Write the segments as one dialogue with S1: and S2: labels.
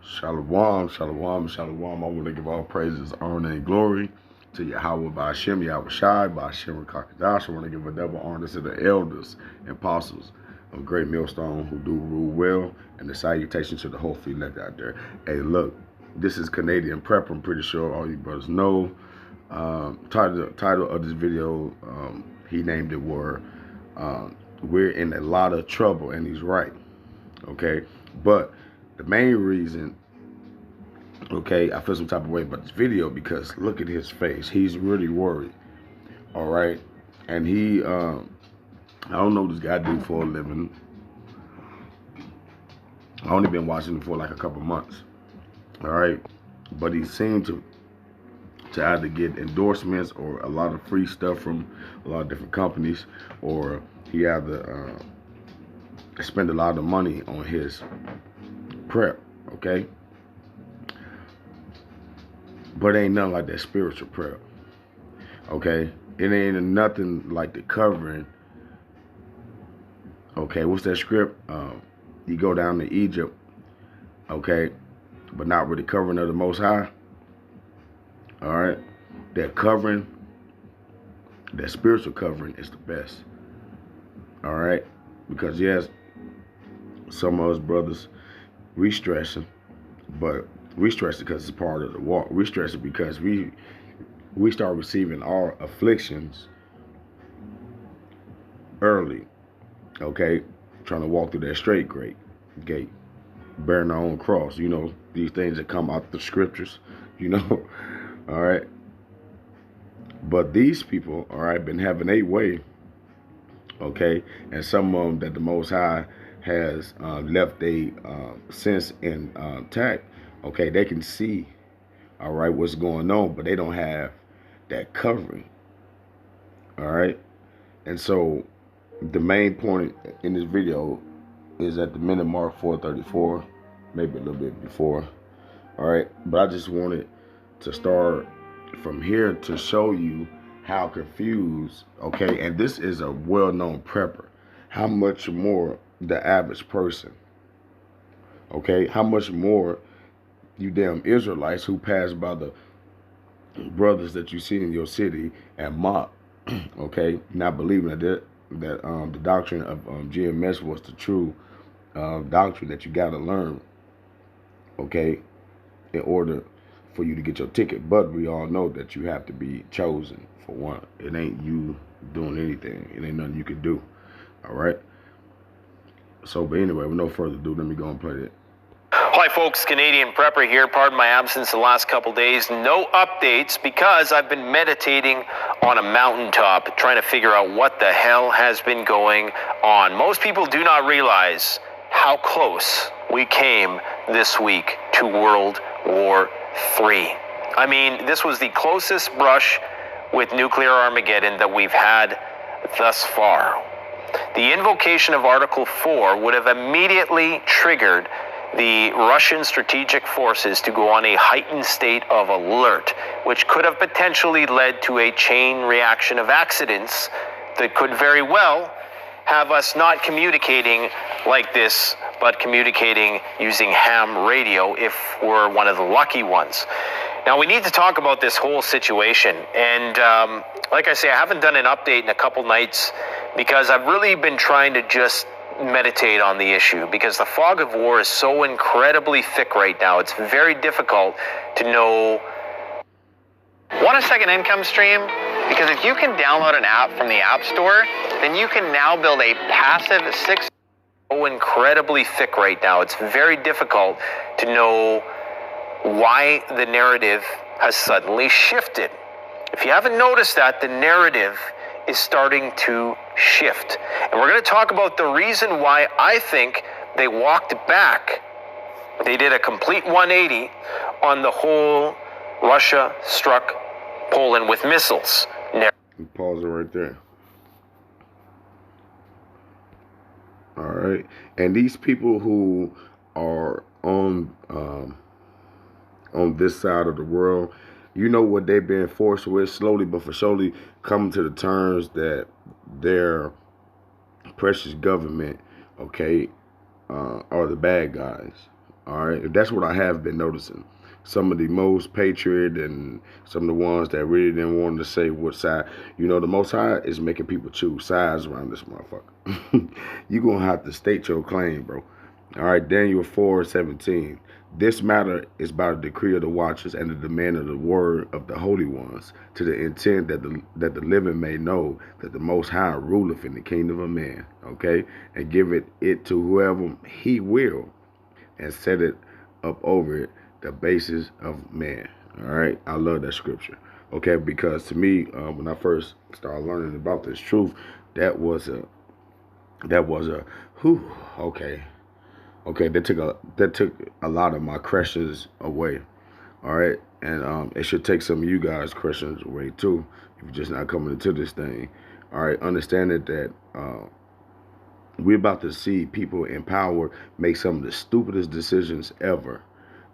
S1: Shalom, shalom, shalom. I want to give all praises, honor, and glory to Yahweh Ba'ashem, Yahweh Shai, Ba'ashem Kakadash. I want to give a double honor to the elders and apostles of Great Millstone who do rule well, and the salutation to the whole elect out there. Hey, look, this is Canadian Prep. I'm pretty sure all you brothers know. Title of this video, he named it we're in a lot of trouble, and he's right. Okay, but the main reason, okay, I feel some type of way about this video because look at his face. He's really worried. All right, and I don't know what this guy do for a living. I only been watching him for like a couple months. All right, but he seemed to either get endorsements or a lot of free stuff from a lot of different companies, or he either spend a lot of money on his prep. Okay, but ain't nothing like that spiritual prep. Okay, it ain't nothing like the covering. Okay, what's that script? You go down to Egypt, okay, but not really covering of the Most High. All right, that covering, that spiritual covering is the best. All right, because yes, some of us brothers, we stressing, but we stressing because it's part of the walk. We stressing because we start receiving our afflictions early. Okay, trying to walk through that straight gate, bearing our own cross. You know, these things that come out the scriptures. You know, all right. But these people, all right, been having a way. Okay, and some of them that the Most High has left a sense intact. Okay, they can see, all right, what's going on, but they don't have that covering. All right, and so the main point in this video is at the minute mark 4:34, maybe a little bit before. All right, but I just wanted to start from here to show you how confused, okay, and this is a well-known prepper, how much more the average person, okay, how much more you damn Israelites who pass by the brothers that you see in your city and mock, okay, not believing that the doctrine of GMS was the true doctrine that you got to learn, okay, in order for you to get your ticket. But we all know that you have to be chosen for one. It ain't you doing anything. It ain't nothing you can do. All right. So, but anyway, with no further ado, let me go and play it.
S2: Hi folks, Canadian Prepper here. Pardon my absence the last couple days. No updates because I've been meditating on a mountaintop trying to figure out what the hell has been going on. Most people do not realize how close we came this week to World War III. I mean, this was the closest brush with nuclear Armageddon that we've had thus far. The invocation of Article 4 would have immediately triggered the Russian strategic forces to go on a heightened state of alert, which could have potentially led to a chain reaction of accidents that could very well have us not communicating like this, but communicating using ham radio if we're one of the lucky ones. Now, we need to talk about this whole situation. And like I say, I haven't done an update in a couple nights because I've really been trying to just meditate on the issue because the fog of war is so incredibly thick right now. It's very difficult to know. Want a second income stream? Because if you can download an app from the App Store, then you can now build a passive so incredibly thick right now. It's very difficult to know why the narrative has suddenly shifted. If you haven't noticed that, the narrative is starting to shift. And we're going to talk about the reason why I think they walked back. They did a complete 180 on the whole Russia struck Poland with missiles.
S1: Pause it right there. All right. And these people who are on this side of the world, you know what they've been forced with, slowly but for surely coming to the terms that their precious government, okay, are the bad guys, All right, that's what I have been noticing. Some of the most patriot and some of the ones that really didn't want to say what side. You know, the Most High is making people choose sides around this motherfucker. You gonna have to state your claim, bro. All right, Daniel 4:17. This matter is by the decree of the watchers and the demand of the word of the holy ones, to the intent that the living may know that the Most High ruleth in the kingdom of man. Okay, and give it to whoever He will, and set it up over it the basis of man. All right, I love that scripture. Okay, because to me, when I first started learning about this truth, that was a whew, okay. Okay, that took a lot of my questions away. All right, and it should take some of you guys' questions away too, if you're just not coming into this thing. All right, understanding that we're about to see people in power make some of the stupidest decisions ever.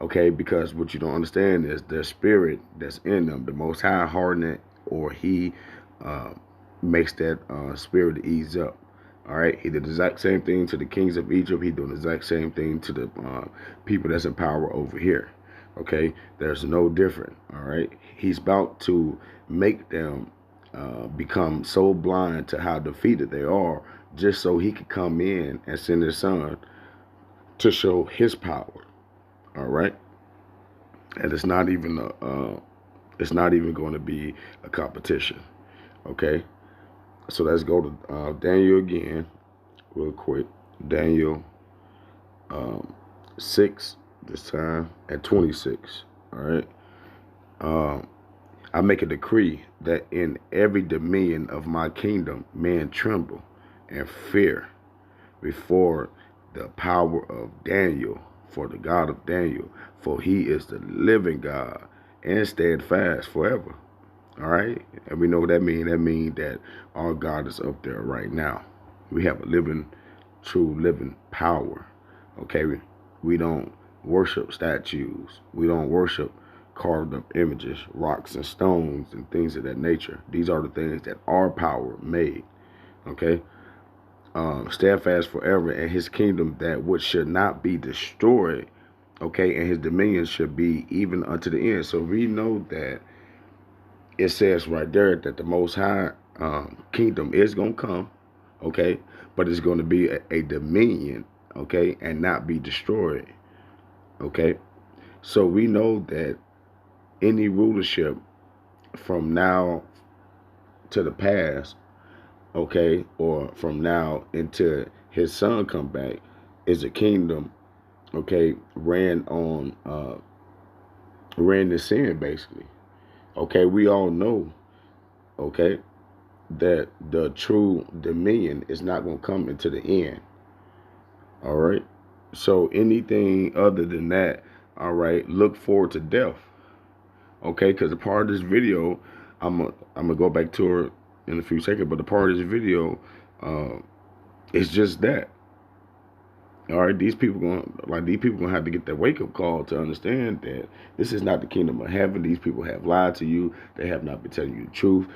S1: Okay, because what you don't understand is their spirit that's in them, the Most High harden it, or He uh, makes that spirit ease up. All right, He did the exact same thing to the kings of Egypt. He doing the exact same thing to the people that's in power over here. Okay, there's no different. All right, He's about to make them become so blind to how defeated they are, just so He could come in and send His Son to show His power. All right, and it's not even going to be a competition. Okay, so let's go to Daniel again, real quick. Daniel 6 this time at 26. All right. I make a decree that in every dominion of my kingdom men tremble and fear before the power of Daniel, for the God of Daniel, for He is the living God and steadfast forever. All right, and we know what that means. That means that our God is up there right now. We have a living, true living power. Okay, we don't worship statues. We don't worship carved up images, rocks and stones and things of that nature. These are the things that our power made. Okay, steadfast forever, and His kingdom that which should not be destroyed. Okay, and His dominion should be even unto the end. So we know that it says right there that the Most High kingdom is going to come, okay, but it's going to be a dominion, okay, and not be destroyed, okay. So we know that any rulership from now to the past, okay, or from now until His Son come back, is a kingdom, okay, ran in sin, basically. Okay, we all know, okay, that the true dominion is not going to come into the end. All right. So anything other than that, all right, look forward to death. Okay, because a part of this video, I'm gonna go back to her in a few seconds, but the part of this video is just that. All right, these people gonna have to get that wake up call to understand that this is not the kingdom of heaven. These people have lied to you. They have not been telling you the truth.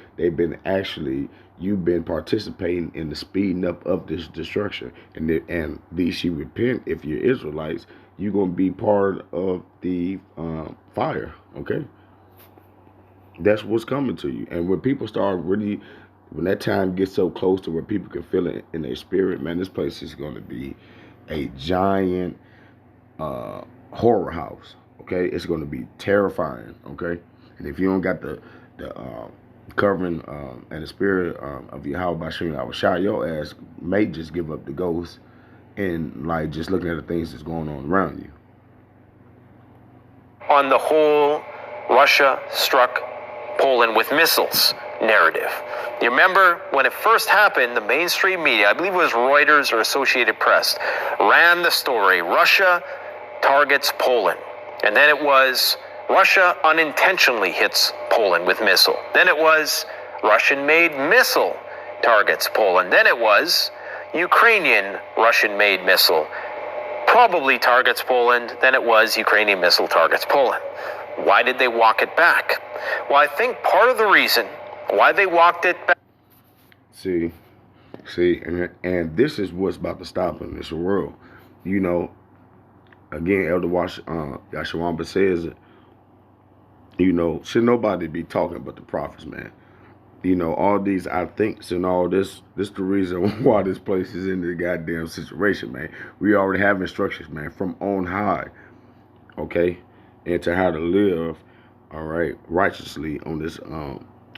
S1: You've been participating in the speeding up of this destruction. And these you repent, if you're Israelites, you're gonna be part of the fire. Okay, that's what's coming to you. And when people start really, when that time gets so close to where people can feel it in their spirit, man, this place is gonna be a giant horror house. Okay, it's going to be terrifying. Okay, and if you don't got the covering and the spirit of Yahweh Bashim, I would shout your ass may just give up the ghost and like just looking at the things that's going on around you.
S2: On the whole, Russia struck Poland with missiles narrative. You remember when it first happened, the mainstream media, I believe it was Reuters or Associated Press, ran the story, Russia targets Poland. And then it was, Russia unintentionally hits Poland with missile. Then it was, Russian-made missile targets Poland. Then it was, Ukrainian Russian-made missile probably targets Poland. Then it was, Ukrainian missile targets Poland. Why did they walk it back? Well, I think part of the reason why they walked it back.
S1: See, and this is what's about to stop in this world. You know, Again, Elder Yashawamba says, should nobody be talking but the prophets, man. All these I thinks and all this the reason why this place is in the goddamn situation, man. We already have instructions, man, from on high, okay, and to how to live, all right, righteously on this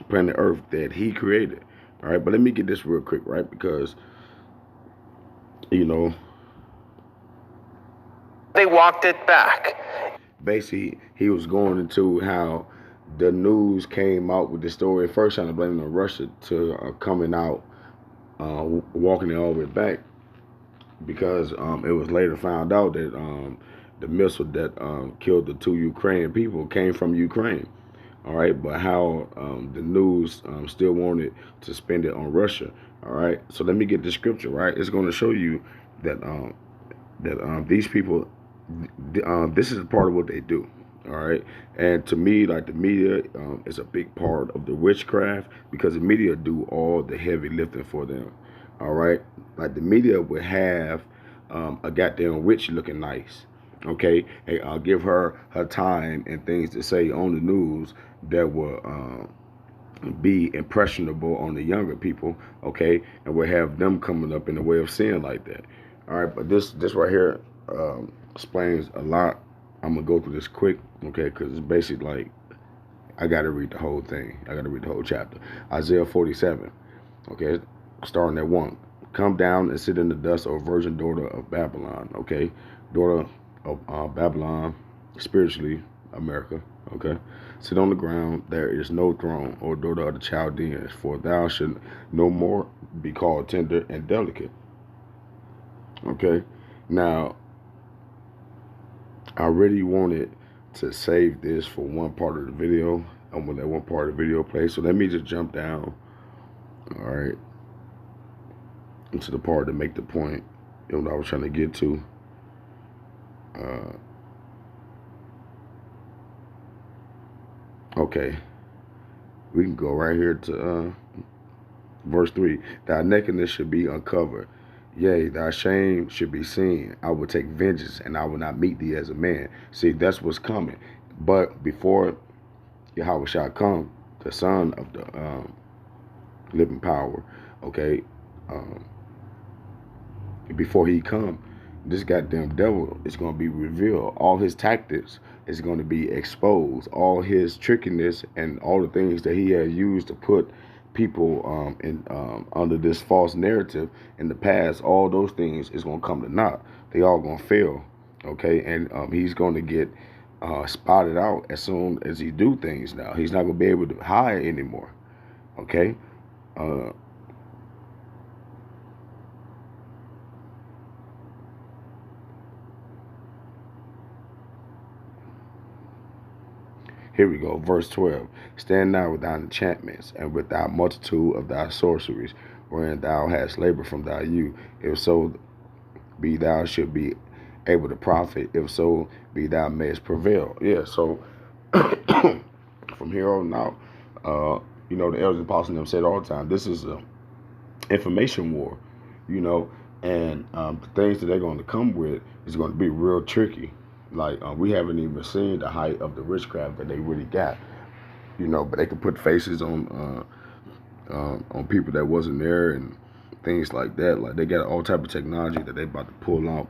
S1: planet Earth that He created, all right. But let me get this real quick, right, because
S2: they walked it back.
S1: Basically, he was going into how the news came out with the story. First, trying to blame it on Russia to coming out, walking it all the way back, because it was later found out that the missile that killed the 2 Ukrainian people came from Ukraine. All right, but how the news still wanted to spend it on Russia. All right, so let me get the scripture, right. It's going to show you that these people, this is a part of what they do. All right, and to me, like, the media is a big part of the witchcraft, because the media do all the heavy lifting for them. All right, like the media would have a goddamn witch looking nice. Okay, hey, I'll give her time and things to say on the news that will be impressionable on the younger people. Okay, and we'll have them coming up in the way of sin like that. All right, but this right here explains a lot. I'm gonna go through this quick, okay, because it's basically like I gotta read the whole thing. I gotta read the whole chapter. Isaiah 47, okay, starting at 1. Come down and sit in the dust, O virgin daughter of Babylon, okay, daughter of Babylon, spiritually America, okay. Sit on the ground, there is no throne, O daughter of the Chaldeans, for thou shalt no more be called tender and delicate. Okay, now I really wanted to save this for one part of the video. I want that one part of the video play. So let me just jump down, all right, into the part to make the point that I was trying to get to. Okay, we can go right here to verse 3. Thy nakedness should be uncovered. Yea, thy shame should be seen. I will take vengeance, and I will not meet thee as a man. See, that's what's coming. But before Yahweh shall come, the Son of the living power, okay, before he come, this goddamn devil is going to be revealed. All his tactics is going to be exposed. All his trickiness and all the things that he has used to put people under this false narrative in the past, all those things is going to come to naught. They all going to fail, okay? And he's going to get spotted out as soon as he do things now. He's not going to be able to hide anymore, okay? Here we go, verse 12. Stand now with thy enchantments and with thy multitude of thy sorceries, wherein thou hast labored from thy youth. If so be thou should be able to profit, if so be thou mayest prevail. Yeah, so from here on out, the elders and apostles them said all the time, this is an information war, and the things that they're going to come with is going to be real tricky. Like, we haven't even seen the height of the witchcraft that they really got, but they could put faces on people that wasn't there and things like that. Like, they got all type of technology that they about to pull out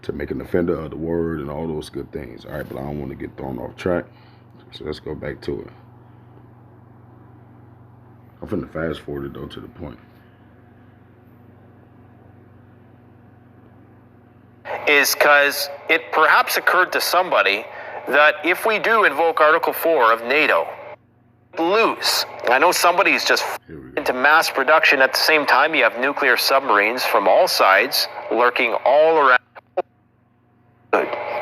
S1: to make an offender of the word and all those good things. All right, but I don't want to get thrown off track, so let's go back to it. I'm finna fast forward it though to the point.
S2: Is because it perhaps occurred to somebody that if we do invoke Article 4 of NATO, lose. I know somebody's just into mass production. At the same time, you have nuclear submarines from all sides lurking all around.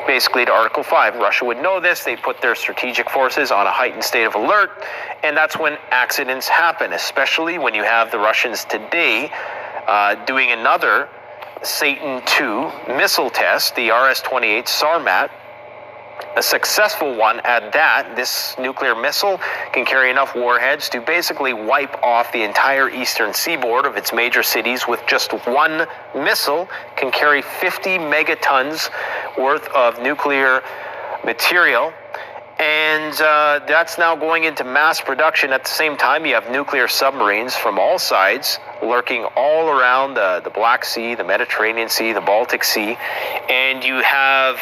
S2: Basically, to Article 5, Russia would know this. They put their strategic forces on a heightened state of alert, and that's when accidents happen, especially when you have the Russians today doing another Satan II missile test, the RS-28 Sarmat, a successful one at that. This nuclear missile can carry enough warheads to basically wipe off the entire eastern seaboard of its major cities with just one missile. Can carry 50 megatons worth of nuclear material. And that's now going into mass production. At the same time, you have nuclear submarines from all sides lurking all around the Black Sea, the Mediterranean Sea, the Baltic Sea. And you have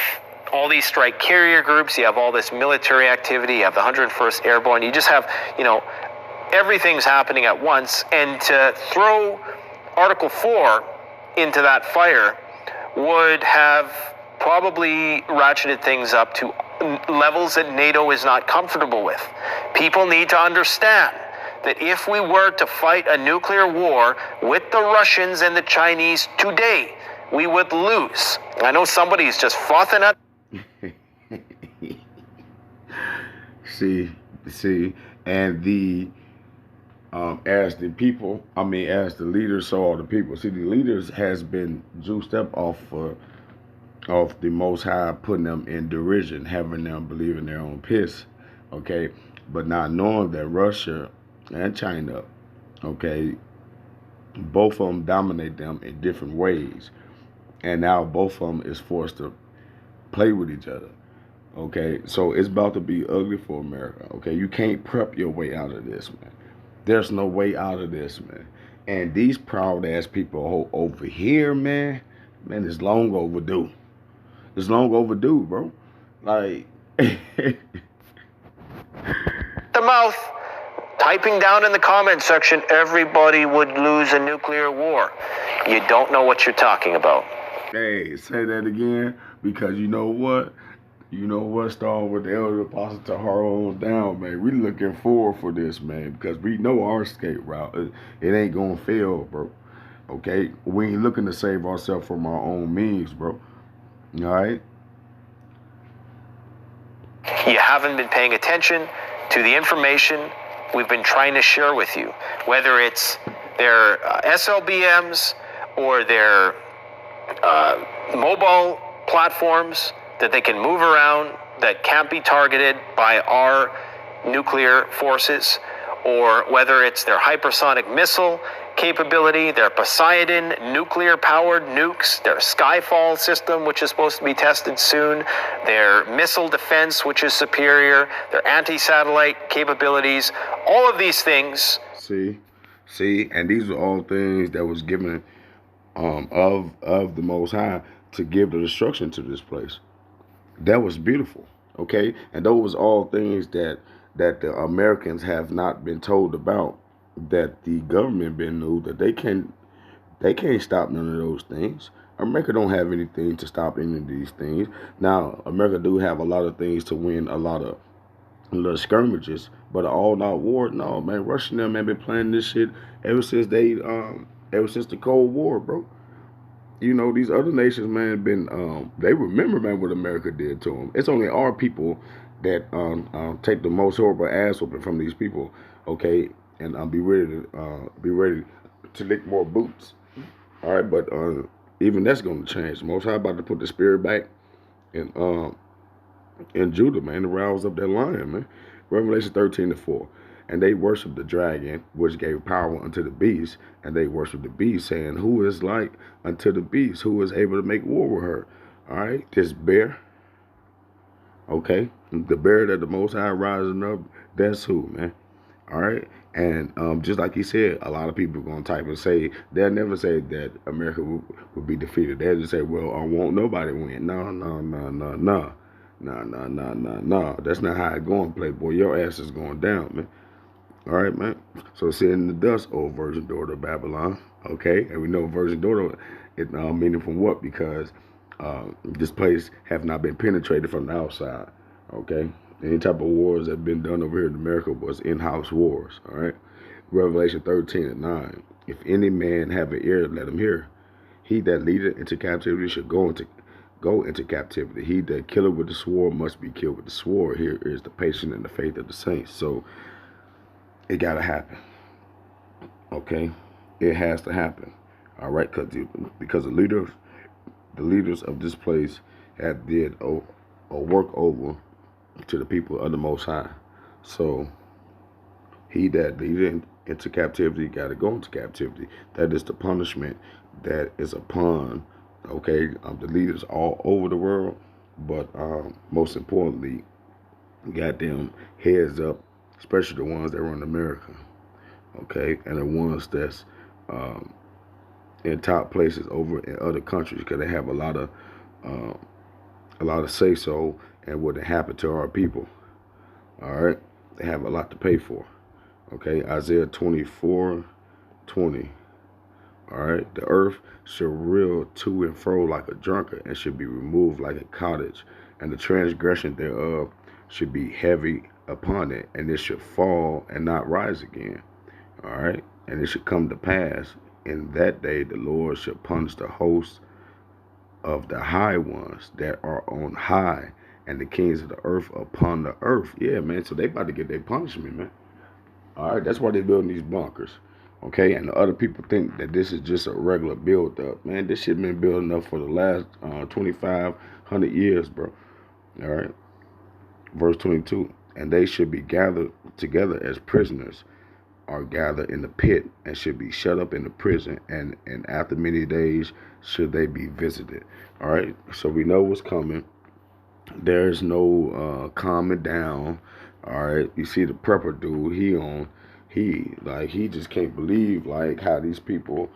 S2: all these strike carrier groups. You have all this military activity. You have the 101st Airborne. You just have, everything's happening at once. And to throw Article 4 into that fire would have probably ratcheted things up to levels that NATO is not comfortable with. People need to understand that if we were to fight a nuclear war with the Russians and the Chinese today, we would lose. I know somebody's just frothing at.
S1: See, and as the leaders saw the people. See, the leaders has been juiced up off the Most High, putting them in derision, having them believe in their own piss, okay? But not knowing that Russia and China, okay, both of them dominate them in different ways. And now both of them is forced to play with each other, okay? So it's about to be ugly for America, okay? You can't prep your way out of this, man. There's no way out of this, man. And these proud-ass people over here, man, it's long overdue. It's long overdue, bro. Like,
S2: the mouth, typing down in the comment section, everybody would lose a nuclear war. You don't know what you're talking about.
S1: Hey, say that again, because you know what? Starting with the elder apostle Tahar on down, man. We looking forward for this, man, because we know our escape route. It ain't gonna fail, bro. Okay? We ain't looking to save ourselves from our own means, bro. All right?
S2: You haven't been paying attention to the information we've been trying to share with you, whether it's their SLBMs or their mobile platforms that they can move around that can't be targeted by our nuclear forces, or whether it's their hypersonic missile capability, their Poseidon nuclear-powered nukes, their Skyfall system, which is supposed to be tested soon, their missile defense, which is superior, their anti-satellite capabilities, all of these things.
S1: See, and these are all things that was given of the Most High to give the destruction to this place. That was beautiful, okay? And those was all things that the Americans have not been told about, that the government been knew that they can't stop none of those things. America don't have anything to stop any of these things. Now, America do have a lot of things to win a lot of little skirmishes, but an all-out war, no, man. Russia and them have been playing this shit ever since the Cold War, bro. These other nations, man, they remember, man, what America did to them. It's only our people that take the most horrible ass whooping from these people, okay, and be ready to lick more boots. All right, but even that's going to change. Most High about to put the spirit back in Judah, man, to rouse up that lion, man. Revelation 13:4. And they worship the dragon, which gave power unto the beast, and they worship the beast, saying, who is like unto the beast, who is able to make war with her? All right, this bear, okay, the bear that the Most High rising up, that's who, man. All right, and just like he said, a lot of people are going to type and say, they'll never say that America would be defeated. They'll just say, well, I won't nobody win. No. That's not how it going, Playboy. Your ass is going down, man. All right, man. So sit in the dust, old virgin daughter of Babylon. Okay, and we know virgin daughter, it meaning from what? Because this place have not been penetrated from the outside. Okay, any type of wars that have been done over here in America was in-house wars. All right, Revelation 13:9. If any man have an ear, let him hear. He that leadeth into captivity should go into captivity. He that killeth with the sword must be killed with the sword. Here is the patience and the faith of the saints. So it gotta happen. Okay, it has to happen. All right, because the leaders of this place have did a work over to the people of the Most High. So he that leadeth into captivity got to go into captivity. That is the punishment that is upon, okay, the leaders all over the world. But most importantly, got them heads up, especially the ones that run America, okay, and the ones that's um, in top places over in other countries because they have uh, a lot of say so and what happened to our people. All right, they have a lot to pay for. Okay, Isaiah 24:20. All right, the earth shall reel to and fro like a drunkard, and should be removed like a cottage, and the transgression thereof should be heavy upon it, and it should fall and not rise again. All right, and it should come to pass in that day the Lord shall punish the hosts of the high ones that are on high, and the kings of the earth upon the earth. Yeah, man. So they about to get their punishment, man. All right, that's why they're building these bunkers. Okay, and the other people think that this is just a regular build up. Man, this shit been building up for the last 2,500 years, bro. All right, verse 22. And they should be gathered together as prisoners are gathered in the pit, and should be shut up in the prison, and after many days should they be visited. All right, so we know what's coming. There's no calming down. All right, you see the prepper dude, he just can't believe like how these people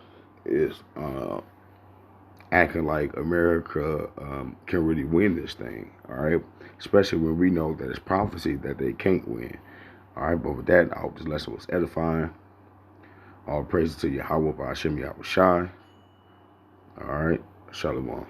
S1: is acting like America can really win this thing. All right, especially when we know that it's prophecy that they can't win. All right, but with that, I hope this lesson was edifying. All praises to Yahweh, Ba'ashem Yahweh Shai. All right, Shalom.